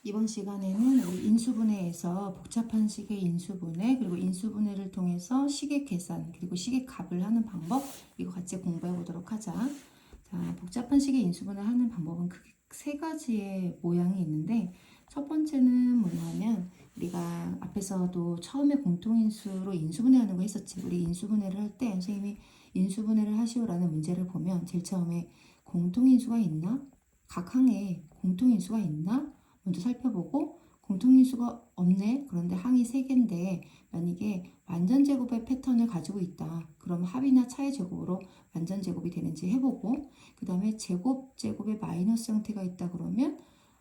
이번 시간에는 우리 인수분해에서 복잡한 식의 인수분해 그리고 인수분해를 통해서 식의 계산 그리고 식의 값을 하는 방법 이거 같이 공부해 보도록 하자. 자, 복잡한 식의 인수분해 하는 방법은 크게 세 가지의 모양이 있는데 첫 번째는 뭐냐면 우리가 앞에서도 처음에 공통인수로 인수분해하는 거 했었지. 우리 인수분해를 할 때 선생님이 인수분해를 하시오라는 문제를 보면 제일 처음에 공통인수가 있나? 각 항에 공통인수가 있나? 먼저 살펴보고 공통인수가 없네. 그런데 항이 3개인데 만약에 완전제곱의 패턴을 가지고 있다. 그럼 합이나 차의 제곱으로 완전제곱이 되는지 해보고 그 다음에 제곱의 마이너스 형태가 있다 그러면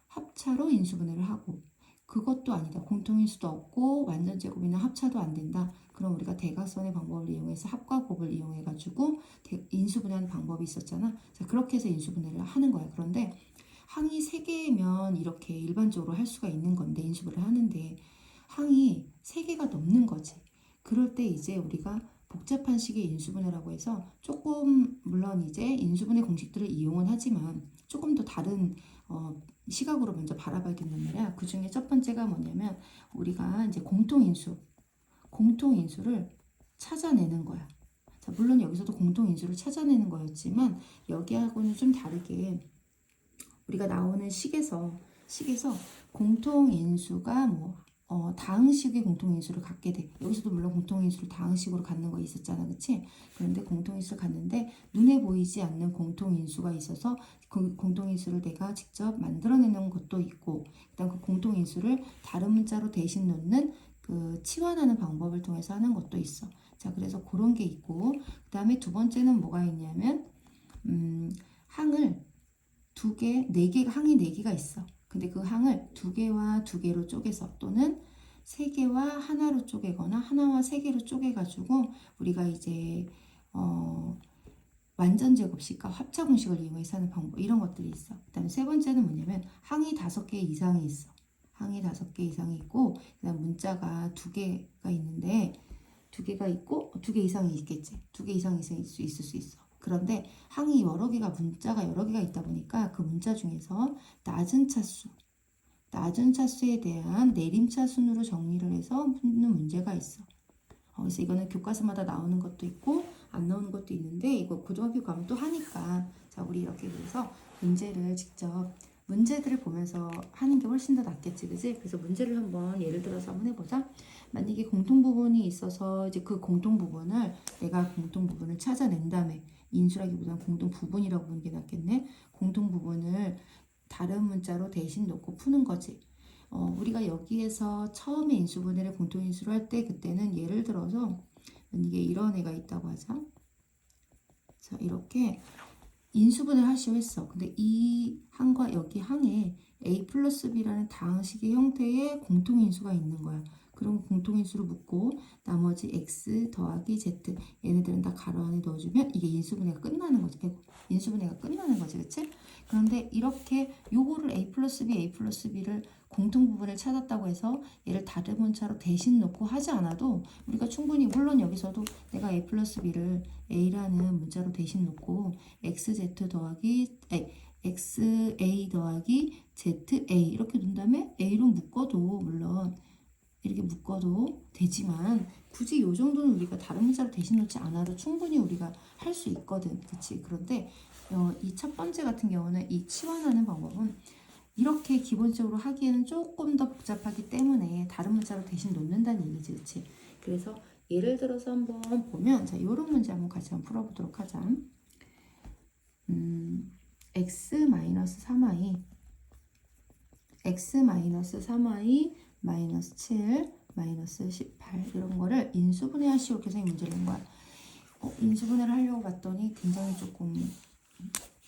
합차로 인수분해를 하고 그것도 아니다. 공통인수도 없고 완전제곱이나 합차도 안 된다. 그럼 우리가 대각선의 방법을 이용해서 합과 곱을 이용해가지고 인수분해하는 방법이 있었잖아. 자, 그렇게 해서 인수분해를 하는 거야. 그런데 항이 3개면 이렇게 일반적으로 할 수가 있는 건데 인수분해를 하는데 항이 3개가 넘는 거지. 그럴 때 이제 우리가 복잡한 식의 인수분해라고 해서 조금 물론 이제 인수분해 공식들을 이용은 하지만 조금 더 다른 시각으로 먼저 바라봐야 된단 말이야. 그 중에 첫 번째가 뭐냐면 우리가 이제 공통인수를 찾아내는 거야. 자, 물론 여기서도 공통인수를 찾아내는 거였지만 여기하고는 좀 다르게 우리가 나오는 식에서 공통인수가 다항식의 공통인수를 갖게 돼. 여기서도 물론 공통인수를 다항식으로 갖는 거 있었잖아. 그치? 그런데 공통인수를 갖는데 눈에 보이지 않는 공통인수가 있어서 그 공통인수를 내가 직접 만들어내는 것도 있고 그다음 그 공통인수를 다른 문자로 대신 놓는 그 치환하는 방법을 통해서 하는 것도 있어. 자, 그래서 그런 게 있고 그 다음에 두 번째는 뭐가 있냐면 항을 항이 4개가 있어. 근데 그 항을 2개와 2개로 쪼개서 또는 3개와 하나로 쪼개거나 하나와 3개로 쪼개가지고 우리가 이제 완전제곱식과 합차공식을 이용해서 하는 방법 이런 것들이 있어. 그 다음에 세 번째는 뭐냐면 항이 5개 이상이 있어. 항이 5개 이상이 있고 그 다음 문자가 2개가 있는데 2개가 있고 2개 이상이 있겠지. 2개 이상이 있을 수 있어. 그런데 항이 여러 개가 문자가 여러 개가 있다 보니까 그 문자 중에서 낮은 차수에 대한 내림차 순으로 정리를 해서 푸는 문제가 있어. 그래서 이거는 교과서마다 나오는 것도 있고 안 나오는 것도 있는데 이거 고등학교 가면 또 하니까 자 우리 이렇게 그래서 문제들을 보면서 하는 게 훨씬 더 낫겠지, 그지? 그래서 문제를 한번 예를 들어서 한번 해보자. 만약에 공통 부분이 있어서 이제 그 공통 부분을 내가 공통 부분을 찾아낸 다음에 인수라기보다는 공통 부분이라고 보는 게 낫겠네. 공통 부분을 다른 문자로 대신 놓고 푸는 거지. 우리가 여기에서 처음에 인수분해를 공통인수로 할 때 그때는 예를 들어서 만약에 이런 애가 있다고 하자. 자, 이렇게 인수분해를 하시오 했어. 근데 이 항과 여기 항에 a 플러스 b라는 다항식의 형태의 공통인수가 있는 거야. 그럼 공통인수로 묶고 나머지 x 더하기 z 얘네들은 다 가로 안에 넣어주면 이게 인수분해가 끝나는 거지. 그치? 그런데 이렇게 요거를 a 플러스 b를 공통 부분을 찾았다고 해서 얘를 다른 문자로 대신 놓고 하지 않아도 우리가 충분히 물론 여기서도 내가 a 플러스 b를 a라는 문자로 대신 놓고 xa 더하기 za 이렇게 놓은 다음에 a로 묶어도 물론 이렇게 묶어도 되지만 굳이 이 정도는 우리가 다른 문자로 대신 놓지 않아도 충분히 우리가 할 수 있거든. 그치? 그런데 이 첫 번째 같은 경우는 이 치환하는 방법은 이렇게 기본적으로 하기에는 조금 더 복잡하기 때문에 다른 문자로 대신 놓는다는 얘기지. 그치? 그래서 예를 들어서 한번 보면 자, 요런 문제 한번 같이 한번 풀어보도록 하자. x-3y -7 -18 이런 거를 인수분해 하시오. 선생님 문제를 낸 거야. 인수분해를 하려고 봤더니 굉장히 조금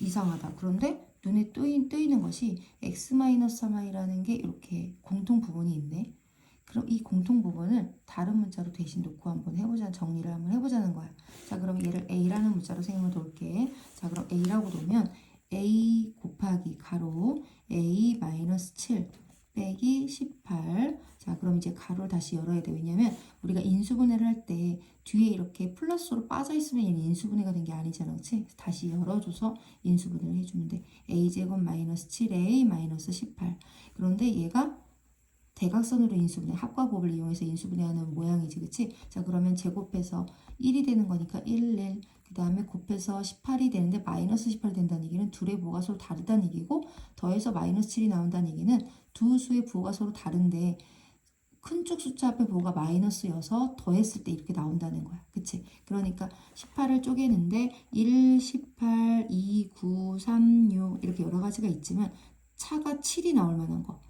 이상하다. 그런데 눈에 뜨이는 것이 x-3y라는 게 이렇게 공통 부분이 있네. 그럼 이 공통 부분을 다른 문자로 대신 놓고 한번 정리를 한번 해보자는 거야. 자, 그럼 얘를 a라는 문자로 선생님을 놓을게. 자, 그럼 a라고 놓으면 a 곱하기 가로 a -7 빼기 18. 자, 그럼 이제 가로를 다시 열어야 돼. 왜냐면 우리가 인수분해를 할 때 뒤에 이렇게 플러스로 빠져 있으면 얘는 인수분해가 된 게 아니잖아. 그치? 다시 열어줘서 인수분해를 해주면 돼. a제곱 마이너스 7a 마이너스 18. 그런데 얘가 대각선으로 인수분해, 합과법을 이용해서 인수분해하는 모양이지, 그치? 자, 그러면 제곱해서 1이 되는 거니까 1, 그 다음에 곱해서 18이 되는데 마이너스 18이 된다는 얘기는 둘의 부호가 서로 다르다는 얘기고, 더해서 마이너스 7이 나온다는 얘기는 두 수의 부호가 서로 다른데 큰 쪽 숫자 앞에 부호가 마이너스여서 더했을 때 이렇게 나온다는 거야, 그치? 그러니까 18을 쪼개는데 1, 18, 2, 9, 3, 6 이렇게 여러 가지가 있지만 차가 7이 나올 만한 거,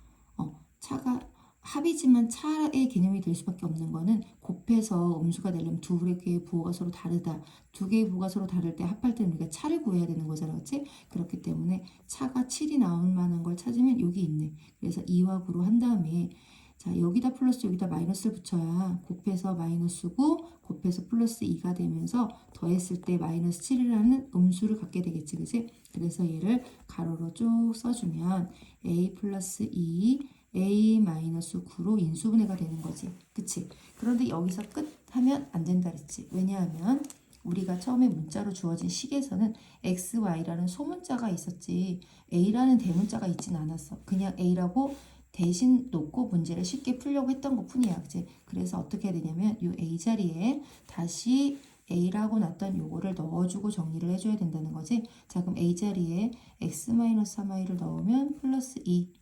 차가 합이지만 차의 개념이 될 수밖에 없는 거는 곱해서 음수가 되려면 두 개의 부호가 서로 다르다. 두 개의 부호가 서로 다를 때 합할 때는 우리가 차를 구해야 되는 거잖아, 그렇지? 그렇기 때문에 차가 7이 나올 만한 걸 찾으면 여기 있네. 그래서 2와 9로 한 다음에 자, 여기다 플러스 여기다 마이너스를 붙여야 곱해서 마이너스 9, 곱해서 플러스 2가 되면서 더했을 때 마이너스 7이라는 음수를 갖게 되겠지, 그치? 그래서 얘를 가로로 쭉 써주면 a 플러스 2 a-9로 인수분해가 되는 거지. 그치? 그런데 여기서 끝 하면 안 된다 그랬지. 왜냐하면 우리가 처음에 문자로 주어진 식에서는 x, y라는 소문자가 있었지 a라는 대문자가 있진 않았어. 그냥 a라고 대신 놓고 문제를 쉽게 풀려고 했던 것 뿐이야. 그치? 그래서 어떻게 해야 되냐면 이 a 자리에 다시 a라고 놨던 요거를 넣어주고 정리를 해줘야 된다는 거지. 자, 그럼 a 자리에 x-3i를 넣으면 플러스 2,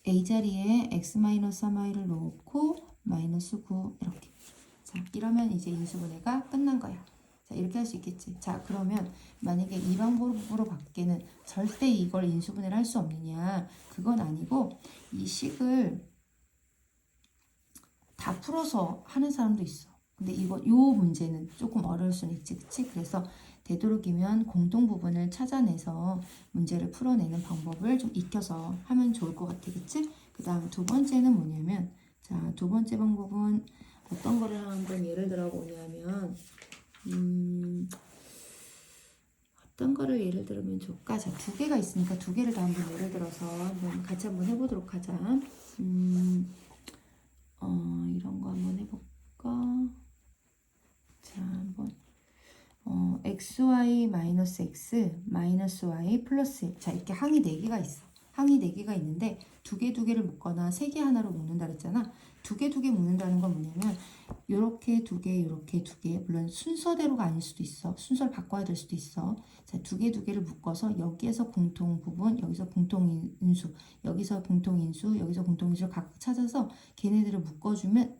a 자리에 x-3i를 넣고 마이너스 9 이렇게. 자, 이러면 이제 인수분해가 끝난 거야. 자, 이렇게 할 수 있겠지. 자, 그러면 만약에 이 방법으로 밖에는 절대 이걸 인수분해를 할 수 없느냐? 그건 아니고 이 식을 다 풀어서 하는 사람도 있어. 근데 요 문제는 조금 어려울 수는 있지, 그치? 그래서 되도록이면 공통 부분을 찾아내서 문제를 풀어내는 방법을 좀 익혀서 하면 좋을 것 같아, 그치? 그 다음 두 번째는 뭐냐면, 자, 두 번째 방법은 어떤 거를 한번 예를 들어 보냐면, 어떤 거를 예를 들면 좋을까? 자, 두 개가 있으니까 두 개를 다 한번 예를 들어서 한번 같이 한번 해보도록 하자. 이런 거 한번 해볼까? 자, 한번 xy 마이너스 x 마이너스 y 플러스, 자, 이렇게 항이 4개가 있어. 항이 4개가 있는데 두 개를 묶거나 3개 하나로 묶는다 그랬잖아. 두 개 묶는다는 건 뭐냐면 요렇게 두 개, 요렇게 두 개, 물론 순서대로가 아닐 수도 있어. 순서를 바꿔야 될 수도 있어. 자, 두 개를 묶어서 여기에서 공통 부분, 여기서 공통 인수, 여기서 공통 인수, 여기서 공통 인수를 각각 찾아서 걔네들을 묶어주면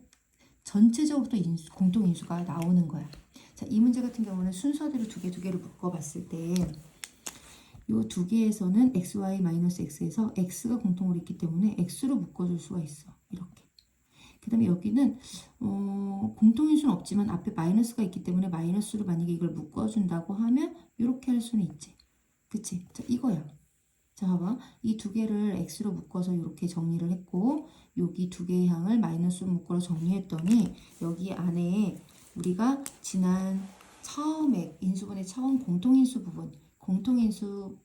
전체적으로 또 공통 인수가 나오는 거야. 자, 이 문제 같은 경우는 순서대로 두 개를 묶어봤을 때 이 두 개에서는 xy-x에서 x가 공통으로 있기 때문에 x로 묶어줄 수가 있어. 이렇게. 그 다음에 여기는 공통인수는 없지만 앞에 마이너스가 있기 때문에 마이너스로 만약에 이걸 묶어준다고 하면 이렇게 할 수는 있지. 그치? 자, 이거야. 자, 봐봐. 이 두 개를 x로 묶어서 이렇게 정리를 했고 여기 두 개의 항을 마이너스로 묶어서 정리했더니 여기 안에 우리가 지난 처음에 인수분해 처음 공통인수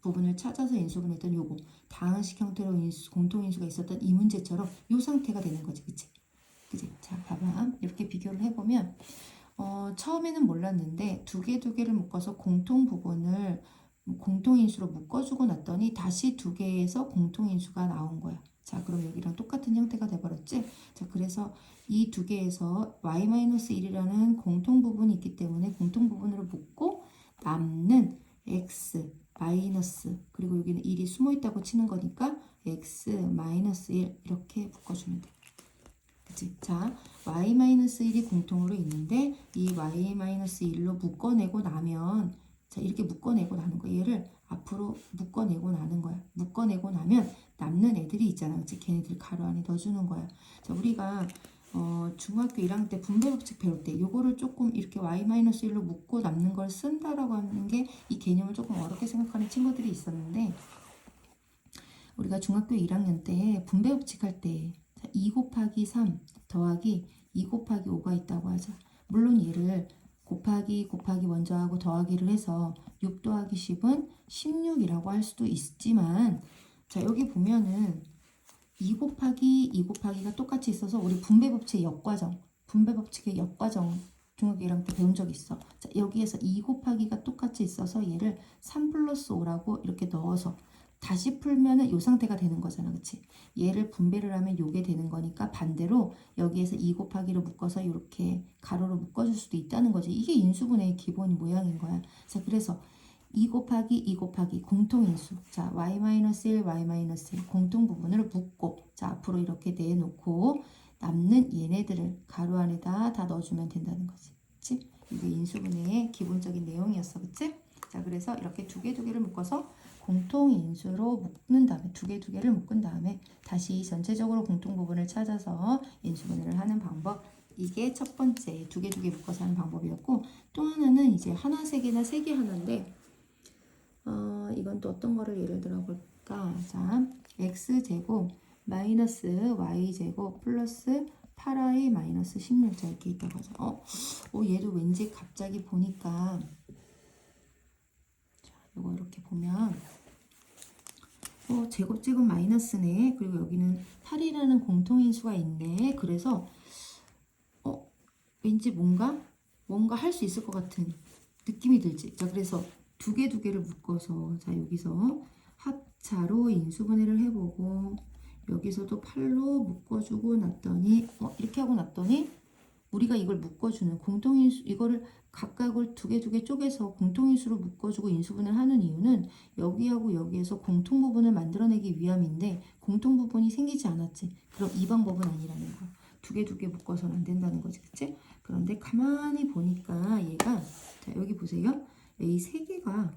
부분을 찾아서 인수분했던 요거 다항식 형태로 공통인수가 있었던 이 문제처럼 요 상태가 되는 거지. 그치? 그치? 자, 봐봐. 이렇게 비교를 해보면 처음에는 몰랐는데 두 개를 묶어서 공통 부분을 공통인수로 묶어주고 났더니 다시 두 개에서 공통인수가 나온 거야. 자, 그럼 여기랑 똑같은 형태가 돼버렸지? 자, 그래서 이 두 개에서 y-1이라는 공통 부분이 있기 때문에 공통 부분으로 묶고 남는 x 마이너스, 그리고 여기는 1이 숨어 있다고 치는 거니까 x 마이너스 1 이렇게 묶어주면 돼. 그치? 자, y-1이 공통으로 있는데 이 y-1로 묶어내고 나면, 자, 이렇게 묶어내고 나는 거야. 얘를 앞으로 묶어내고 나는 거야. 묶어내고 나면 남는 애들이 있잖아. 그치? 걔네들 가로 안에 넣어주는 거야. 자, 우리가 중학교 1학년 때 분배법칙 배울 때 요거를 조금 이렇게 y-1로 묶고 남는 걸 쓴다라고 하는 게 이 개념을 조금 어렵게 생각하는 친구들이 있었는데, 우리가 중학교 1학년 때 분배법칙 할 때 2 곱하기 3 더하기 2 곱하기 5가 있다고 하자. 물론 얘를 곱하기 먼저 하고 더하기를 해서 6 더하기 10은 16이라고 할 수도 있지만, 자, 여기 보면은 2 곱하기 2 곱하기가 똑같이 있어서 우리 분배 법칙의 역과정, 분배 법칙의 역과정 중학교 1학년 때 배운 적 있어. 자, 여기에서 2 곱하기가 똑같이 있어서 얘를 3 플러스 5라고 이렇게 넣어서 다시 풀면은 이 상태가 되는 거잖아. 그치? 얘를 분배를 하면 요게 되는 거니까 반대로 여기에서 2 곱하기로 묶어서 이렇게 가로로 묶어줄 수도 있다는 거지. 이게 인수분해의 기본 모양인 거야. 자, 그래서 2 곱하기 2 곱하기 공통인수. 자, y-1, y-1 공통 부분을 묶고 자, 앞으로 이렇게 내놓고 남는 얘네들을 가로 안에다 다 넣어주면 된다는 거지. 그치? 이게 인수분해의 기본적인 내용이었어. 그치? 자, 그래서 이렇게 두 개를 묶어서 공통인수로 묶는 다음에 두 개를 묶은 다음에 다시 전체적으로 공통 부분을 찾아서 인수분해를 하는 방법. 이게 첫 번째 두 개 묶어서 하는 방법이었고, 또 하나는 이제 하나 세 개나 세 개 하나인데 이건 또 어떤 거를 예를 들어 볼까? 자, x제곱 마이너스 y제곱 플러스 8y 마이너스 16. 자, 이렇게 있다고 하죠. 얘도 왠지 갑자기 보니까 이거 이렇게 보면 제곱 마이너스네. 그리고 여기는 8이라는 공통인수가 있네. 그래서 왠지 뭔가 할 수 있을 것 같은 느낌이 들지. 자, 그래서 두 개를 묶어서 자, 여기서 합차로 인수분해를 해보고 여기서도 8로 묶어주고 놨더니 이렇게 하고 놨더니 우리가 이걸 묶어주는 공통인수, 이거를 각각을 두 개 쪼개서 공통인수로 묶어주고 인수분해를 하는 이유는 여기하고 여기에서 공통부분을 만들어내기 위함인데 공통부분이 생기지 않았지. 그럼 이 방법은 아니라는 거야. 두 개 묶어서는 안 된다는 거지. 그치? 그런데 가만히 보니까 얘가, 자, 여기 보세요. 이 세 개가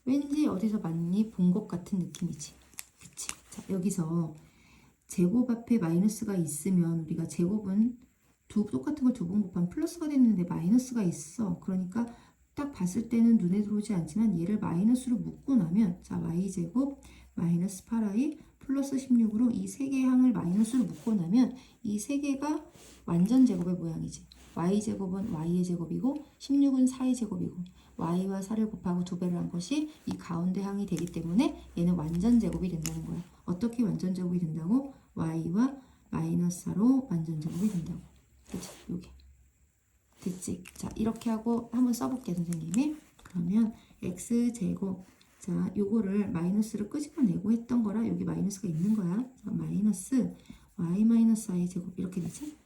왠지 어디서 많이 본 것 같은 느낌이지. 그치? 자, 여기서 제곱 앞에 마이너스가 있으면 우리가 제곱은 똑같은 걸 두 번 곱하면 플러스가 됐는데 마이너스가 있어. 그러니까 딱 봤을 때는 눈에 들어오지 않지만 얘를 마이너스로 묶고 나면 자, y제곱 마이너스 8y 플러스 16으로 이 세 개의 항을 마이너스로 묶고 나면 이 세 개가 완전 제곱의 모양이지. y제곱은 y의 제곱이고 16은 4의 제곱이고 y와 4를 곱하고 두 배를 한 것이 이 가운데 항이 되기 때문에 얘는 완전 제곱이 된다는 거야. 어떻게 완전 제곱이 된다고? y와 마이너스 4로 완전 제곱이 된다고. 그치? 요게. 됐지? 자, 이렇게 하고 한번 써볼게, 선생님이. 그러면 x제곱. 자, 요거를 마이너스를 끄집어내고 했던 거라 여기 마이너스가 있는 거야. 자, 마이너스 y 마이너스 i의 제곱 이렇게 되지?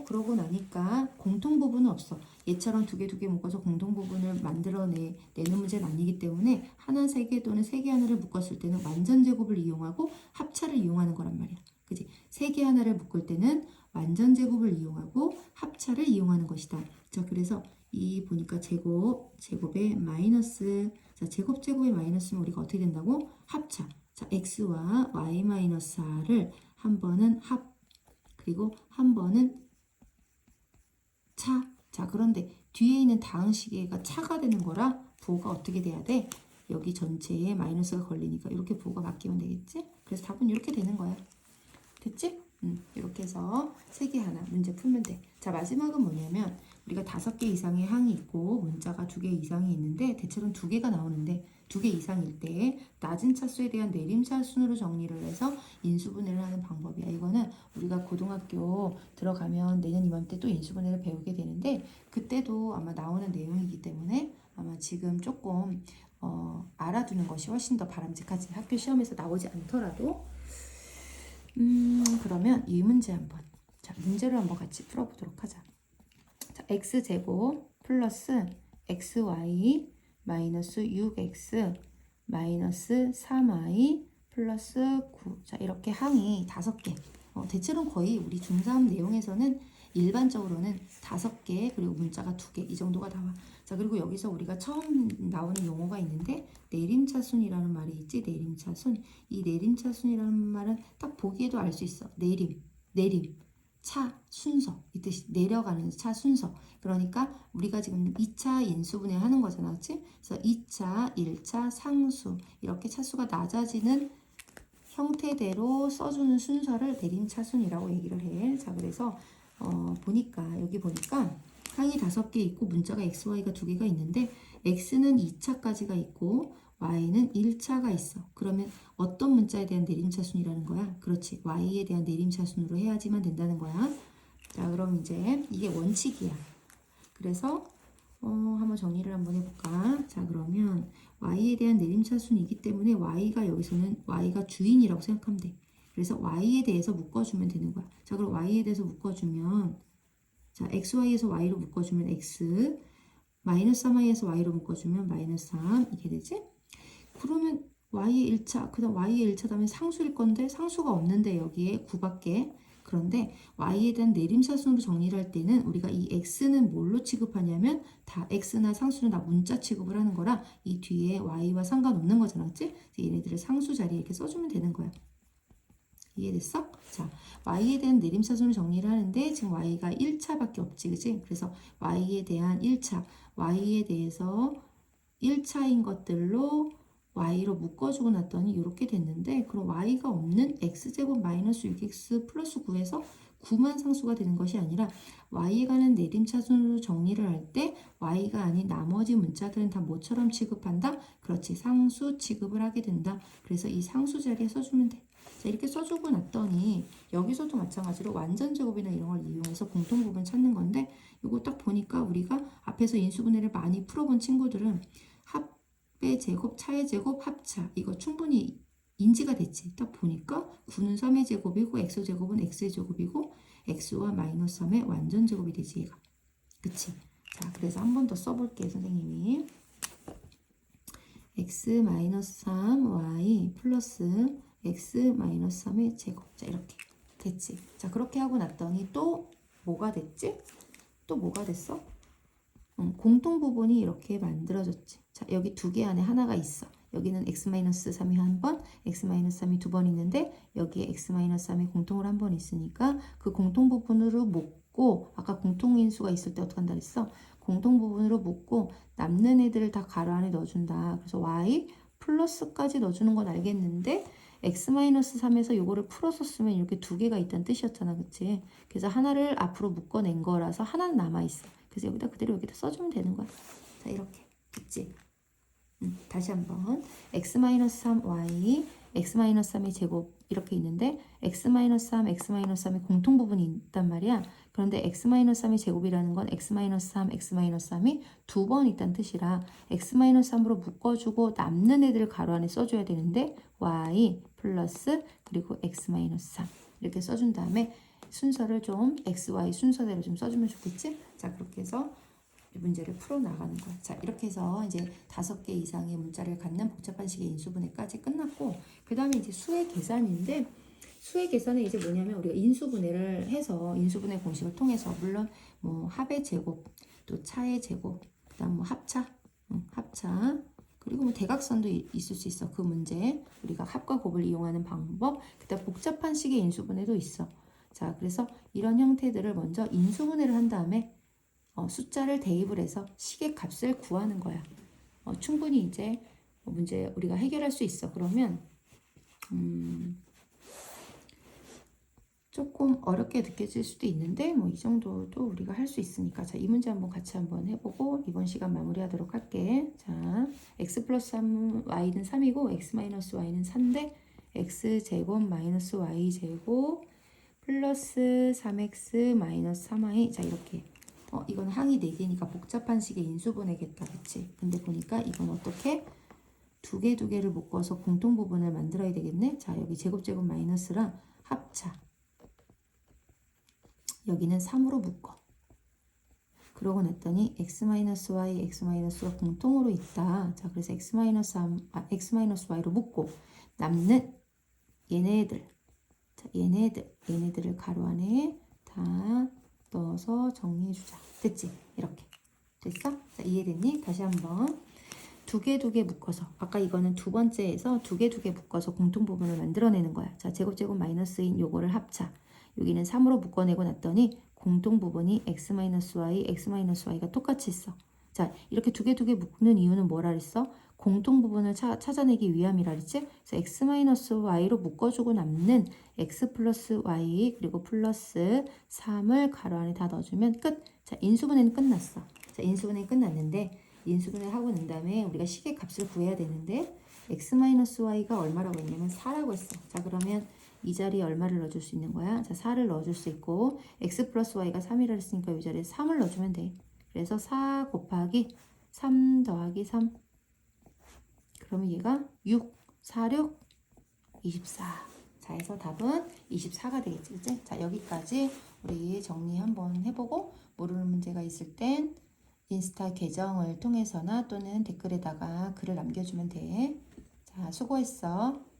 그러고 나니까 공통 부분은 없어. 얘처럼 두 개 묶어서 공통 부분을 만들어내는 문제는 아니기 때문에 하나 세 개 또는 세 개 하나를 묶었을 때는 완전 제곱을 이용하고 합차를 이용하는 거란 말이야. 그지? 세 개 하나를 묶을 때는 완전 제곱을 이용하고 합차를 이용하는 것이다. 자, 그래서 이 보니까 제곱의 마이너스. 자, 제곱의 마이너스는 우리가 어떻게 된다고? 합차. 자, x와 y 마이너스 4를 한 번은 합, 그리고 한 번은 차. 자, 그런데 뒤에 있는 다음 시계가 차가 되는 거라 부호가 어떻게 돼야 돼? 여기 전체에 마이너스가 걸리니까 이렇게 부호가 바뀌면 되겠지? 그래서 답은 이렇게 되는 거야. 됐지? 이렇게 해서 세 개 하나 문제 풀면 돼. 자, 마지막은 뭐냐면 우리가 5개 이상의 항이 있고 문자가 2개 이상이 있는데 대체로는 2개가 나오는데 2개 이상일 때 낮은 차수에 대한 내림차순으로 정리를 해서 인수분해를 하는 방법이야. 이거는 우리가 고등학교 들어가면 내년 이맘때 또 인수분해를 배우게 되는데 그때도 아마 나오는 내용이기 때문에 아마 지금 조금 알아두는 것이 훨씬 더 바람직하지. 학교 시험에서 나오지 않더라도. 그러면 이 문제 한번, 자, 문제를 한번 같이 풀어보도록 하자. 자, x제곱 플러스 xy 마이너스 6x 마이너스 3y 플러스 9. 자, 이렇게 항이 5개. 대체로는 거의 우리 중3 내용에서는 일반적으로는 5개, 그리고 문자가 2개 이 정도가 나와. 자, 그리고 여기서 우리가 처음 나오는 용어가 있는데 내림차순이라는 말이 있지. 내림차순. 이 내림차순이라는 말은 딱 보기에도 알 수 있어. 내림, 차 순서, 이 뜻이 내려가는 차 순서. 그러니까 우리가 지금 2차 인수분해 하는 거잖아, 그렇지? 그래서 2차, 1차, 상수 이렇게 차수가 낮아지는 형태대로 써주는 순서를 내림차순이라고 얘기를 해. 자, 그래서 여기 보니까 항이 5개 있고 문자가 xy가 2개가 있는데 x는 2차까지가 있고 y는 1차가 있어. 그러면 어떤 문자에 대한 내림차순이라는 거야? 그렇지. y에 대한 내림차순으로 해야지만 된다는 거야. 자, 그럼 이제 이게 원칙이야. 그래서 한번 정리를 한번 해볼까? 자, 그러면 y에 대한 내림차순이기 때문에 y가 여기서는 y가 주인이라고 생각하면 돼. 그래서 y에 대해서 묶어주면 되는 거야. 자, 그럼 y에 대해서 묶어주면 자, xy에서 y로 묶어주면 x, 마이너스 3y에서 y로 묶어주면 마이너스 3 이게 되지? 그러면 y의 1차, 그 다음 y의 1차 다음에 상수일 건데 상수가 없는데 여기에 9밖에. 그런데 y에 대한 내림차순으로 정리를 할 때는 우리가 이 x는 뭘로 취급하냐면 다 x나 상수는 다 문자 취급을 하는 거라 이 뒤에 y와 상관없는 거잖아. 그치? 얘네들을 상수 자리에 이렇게 써주면 되는 거야. 이해됐어? 자, y에 대한 내림차순을 정리를 하는데 지금 y가 1차밖에 없지, 그치? 그래서 y에 대한 1차, y에 대해서 1차인 것들로 y로 묶어주고 났더니 이렇게 됐는데 그럼 y가 없는 x제곱 마이너스 6x 플러스 9에서 9만 상수가 되는 것이 아니라 y에 관한 내림차순으로 정리를 할 때 y가 아닌 나머지 문자들은 다 뭐처럼 취급한다? 그렇지, 상수 취급을 하게 된다. 그래서 이 상수 자리에 써주면 돼. 자, 이렇게 써주고 났더니 여기서도 마찬가지로 완전 제곱이나 이런 걸 이용해서 공통 부분 찾는 건데 이거 딱 보니까 우리가 앞에서 인수분해를 많이 풀어본 친구들은 합의 제곱, 차의 제곱, 합차 이거 충분히 인지가 됐지. 딱 보니까 9는 3의 제곱이고 x제곱은 x의 제곱이고 x와 마이너스 3의 완전 제곱이 되지 얘가. 그치? 자, 그래서 한 번 더 써볼게요 선생님이. x 마이너스 3y 플러스 x 마이너스 3의 제곱. 자, 이렇게 됐지. 자, 그렇게 하고 났더니 또 뭐가 됐지? 또 뭐가 됐어? 공통 부분이 이렇게 만들어졌지. 자, 여기 두 개 안에 하나가 있어. 여기는 x-3이 한 번, x-3이 두 번 있는데 여기에 x-3이 공통으로 한 번 있으니까 그 공통 부분으로 묶고 아까 공통인수가 있을 때 어떻게 한다 그랬어? 공통 부분으로 묶고 남는 애들을 다 가로 안에 넣어준다. 그래서 y 플러스까지 넣어주는 건 알겠는데 x-3에서 요거를 풀어서 쓰면 이렇게 두 개가 있다는 뜻이었잖아. 그치? 그래서 하나를 앞으로 묶어낸 거라서 하나는 남아있어. 그래서 여기다 그대로 여기다 써주면 되는 거야. 자, 이렇게. 됐지? 다시 한번 x-3y, x-3의 제곱 이렇게 있는데 x-3, x-3이 공통 부분이 있단 말이야. 그런데 x-3의 제곱이라는 건 x-3, x-3이 두 번 있다는 뜻이라 x-3으로 묶어주고 남는 애들 가로 안에 써줘야 되는데 y 플러스 그리고 x-3 이렇게 써준 다음에 순서를 좀 xy 순서대로 좀 써주면 좋겠지? 자, 그렇게 해서 문제를 풀어나가는 거야. 자, 이렇게 해서 이제 5개 이상의 문자를 갖는 복잡한 식의 인수분해까지 끝났고 그 다음에 이제 수의 계산인데 수의 계산은 이제 뭐냐면 우리가 인수분해를 해서 인수분해 공식을 통해서 물론 뭐 합의 제곱 또 차의 제곱 그 다음 뭐 합차 그리고 뭐 대각선도 있을 수 있어. 그 문제 우리가 합과 곱을 이용하는 방법 그다음 복잡한 식의 인수분해도 있어. 자, 그래서 이런 형태들을 먼저 인수분해를 한 다음에 숫자를 대입을 해서 식의 값을 구하는 거야. 충분히 이제 문제 우리가 해결할 수 있어. 그러면 조금 어렵게 느껴질 수도 있는데 뭐 이 정도도 우리가 할 수 있으니까 자, 이 문제 한번 같이 한번 해보고 이번 시간 마무리하도록 할게. 자, x 플러스 3 y는 3이고 x 마이너스 y는 4인데 x 제곱 마이너스 y 제곱 플러스 3x 마이너스 3y 자, 이렇게 이건 항이 4개니까 복잡한 식의 인수분해겠다. 그치? 근데 보니까 이건 어떻게? 두 개를 묶어서 공통 부분을 만들어야 되겠네. 자, 여기 제곱 마이너스랑 합차. 여기는 3으로 묶어. 그러고 났더니 x-y, x-가 공통으로 있다. 자, 그래서 x-y로 묶고 남는 얘네들. 자, 얘네들을 가로 안에 다 넣어서 정리해주자. 됐지? 이렇게. 됐어? 자, 이해됐니? 다시 한번. 두 개 묶어서. 아까 이거는 두 번째에서 두 개 묶어서 공통 부분을 만들어내는 거야. 자, 제곱 마이너스인 요거를 합차. 여기는 3으로 묶어내고 났더니 공통 부분이 x-y, x-y가 똑같이 있어. 자, 이렇게 두 개 묶는 이유는 뭐라 그랬어? 공통 부분을 찾아내기 위함이라 그랬지? 그래서 x-y로 묶어주고 남는 x 플러스 y 그리고 플러스 3을 가로 안에 다 넣어주면 끝. 자, 인수분해는 끝났어. 자, 인수분해는 끝났는데 인수분해 하고 난 다음에 우리가 식의 값을 구해야 되는데 x-y가 얼마라고 했냐면 4라고 했어. 자, 그러면 이 자리에 얼마를 넣어줄 수 있는 거야? 자, 4를 넣어줄 수 있고 x 플러스 y가 3이라 했으니까 이 자리에 3을 넣어주면 돼. 그래서 4 곱하기 3 더하기 3. 그러면 얘가 6, 4, 6, 24. 자, 해서 답은 24가 되겠지, 그치? 자, 여기까지 우리 정리 한번 해보고 모르는 문제가 있을 땐 인스타 계정을 통해서나 또는 댓글에다가 글을 남겨주면 돼. 자, 수고했어.